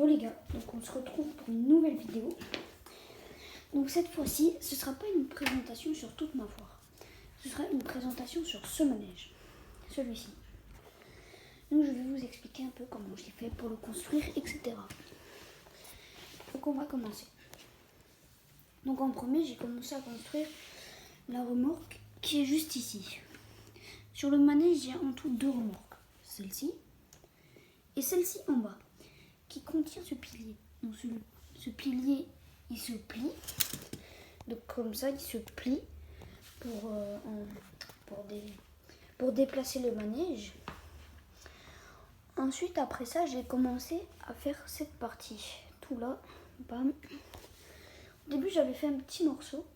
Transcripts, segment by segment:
Yo les gars, donc on se retrouve pour une nouvelle vidéo. Donc cette fois-ci, ce sera pas une présentation sur toute ma foire. Ce sera une présentation sur ce manège, celui-ci. Donc je vais vous expliquer un peu comment j'ai fait pour le construire, etc. Donc on va commencer. Donc en premier, j'ai commencé à construire la remorque qui est juste ici. Sur le manège, il y a en tout 2 remorques. Celle-ci et celle-ci en bas, qui contient ce pilier. Donc ce pilier, il se plie. Donc comme ça, il se plie pour déplacer le manège. Ensuite, après ça, j'ai commencé à faire cette partie. Tout là, bam. Au début, j'avais fait un petit morceau,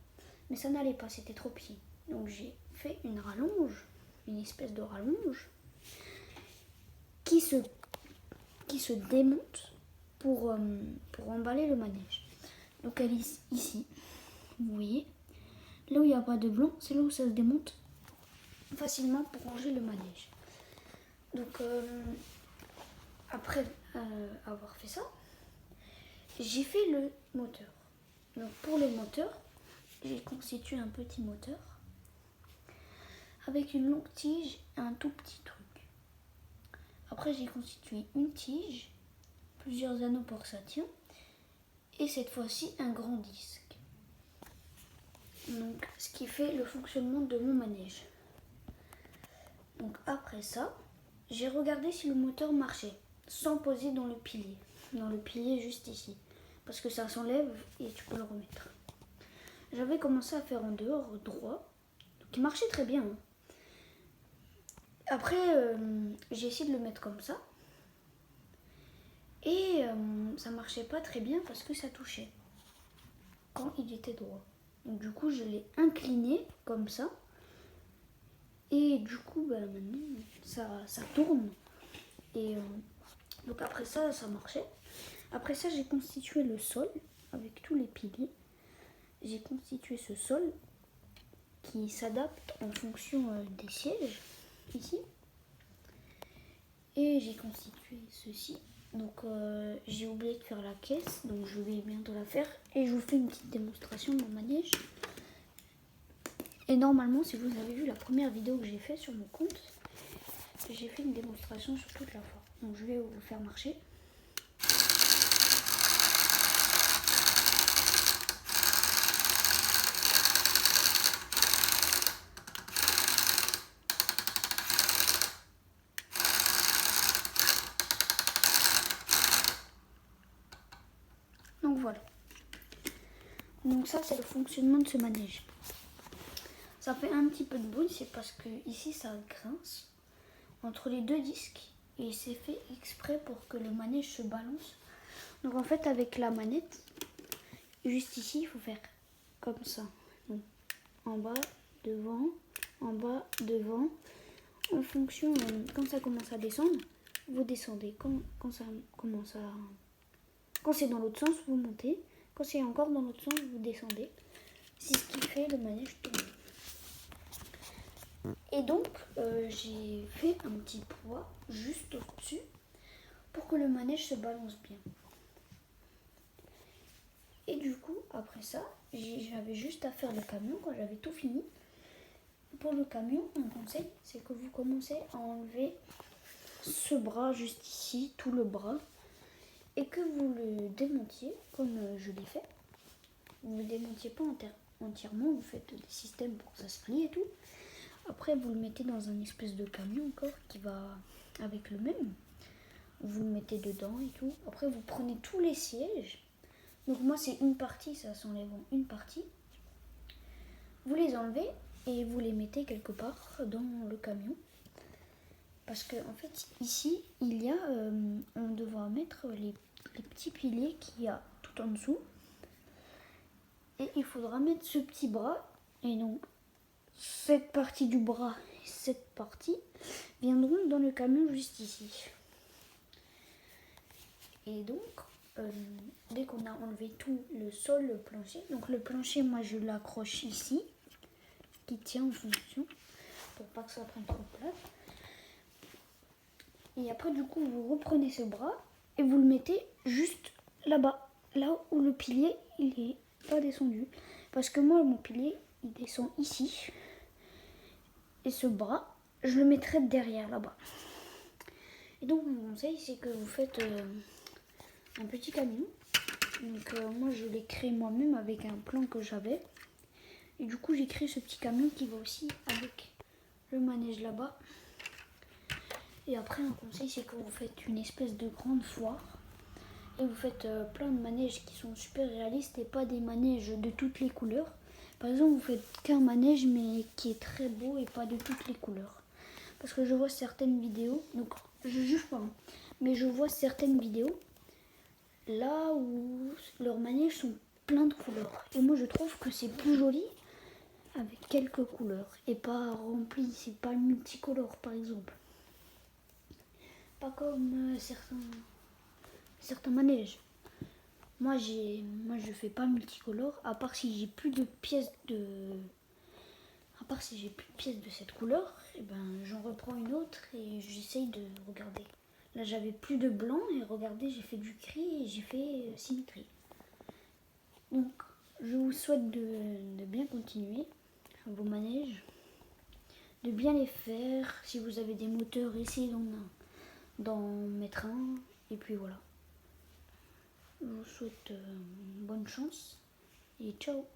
mais ça n'allait pas, c'était trop petit. Donc j'ai fait une rallonge, une espèce de rallonge, qui se démonte pour emballer le manège. Donc elle est ici, vous voyez. Là où il n'y a pas de blanc, c'est là où ça se démonte facilement pour ranger le manège. Donc après avoir fait ça, j'ai fait le moteur. Donc pour le moteur, j'ai constitué un petit moteur avec une longue tige et un tout petit truc. Après j'ai constitué une tige, plusieurs anneaux pour que ça tient, et cette fois-ci un grand disque. Donc ce qui fait le fonctionnement de mon manège. Donc après ça, j'ai regardé si le moteur marchait sans poser dans le pilier juste ici, parce que ça s'enlève et tu peux le remettre. J'avais commencé à faire en dehors droit, qui marchait très bien. Après j'ai essayé de le mettre comme ça et ça marchait pas très bien parce que ça touchait quand il était droit. Donc du coup je l'ai incliné comme ça. Et du coup, maintenant, ça tourne. Et donc après ça, ça marchait. Après ça, j'ai constitué le sol avec tous les piliers. J'ai constitué ce sol qui s'adapte en fonction des sièges, ici. Et j'ai constitué ceci. Donc j'ai oublié de faire la caisse, donc je vais bientôt la faire. Et je vous fais une petite démonstration de mon manège. Et normalement, si vous avez vu la première vidéo que j'ai fait sur mon compte, j'ai fait une démonstration sur toute la foire. Donc je vais vous faire marcher. Donc voilà. Donc ça, c'est le fonctionnement de ce manège. Ça fait un petit peu de bruit, c'est parce que ici ça grince entre les 2 disques et c'est fait exprès pour que le manège se balance. Donc en fait, avec la manette, juste ici, il faut faire comme ça. Donc, en bas, devant, en bas, devant. En fonction, quand ça commence à descendre, vous descendez. Quand c'est dans l'autre sens, vous montez. Quand c'est encore dans l'autre sens, vous descendez. C'est ce qui fait le manège tourner. Et donc, j'ai fait un petit poids juste au-dessus pour que le manège se balance bien. Et du coup, après ça, j'avais juste à faire le camion quand j'avais tout fini. Pour le camion, un conseil, c'est que vous commencez à enlever ce bras juste ici, tout le bras, et que vous le démontiez comme je l'ai fait. Vous ne le démontiez pas entièrement, vous faites des systèmes pour que ça se plie et tout. Après, vous le mettez dans un espèce de camion encore qui va avec le même. Vous le mettez dedans et tout. Après, vous prenez tous les sièges. Donc moi, c'est une partie, ça s'enlève en une partie. Vous les enlevez et vous les mettez quelque part dans le camion. Parce que en fait, ici, il y a, on devra mettre les petits piliers qu'il y a tout en dessous. Et il faudra mettre ce petit bras. Et donc, cette partie du bras et cette partie viendront dans le camion juste ici. Et donc, dès qu'on a enlevé tout le sol, le plancher, donc le plancher, moi je l'accroche ici, qui tient en fonction, pour pas que ça prenne trop de place. Et après, du coup, vous reprenez ce bras et vous le mettez juste là-bas, là où le pilier il est pas descendu. Parce que moi mon pilier il descend ici et ce bras je le mettrai derrière là-bas. Et donc mon conseil c'est que vous faites un petit camion. Donc moi je l'ai créé moi-même avec un plan que j'avais. Et du coup j'ai créé ce petit camion qui va aussi avec le manège là-bas. Et après un conseil c'est que vous faites une espèce de grande foire. Et vous faites plein de manèges qui sont super réalistes et pas des manèges de toutes les couleurs. Par exemple vous faites qu'un manège mais qui est très beau et pas de toutes les couleurs. Parce que je vois certaines vidéos, donc je juge pas, mais je vois certaines vidéos là où leurs manèges sont plein de couleurs. Et moi je trouve que c'est plus joli avec quelques couleurs et pas rempli, c'est pas multicolore par exemple. Pas comme certains manèges. Moi je fais pas multicolore à part si j'ai plus de pièces de cette couleur, et ben j'en reprends une autre et j'essaye de regarder. Là j'avais plus de blanc et regardez j'ai fait du gris et j'ai fait symétrie. Donc je vous souhaite de bien continuer vos manèges, de bien les faire. Si vous avez des moteurs, essayez d'en mettre un. Et puis voilà. Je vous souhaite bonne chance et ciao.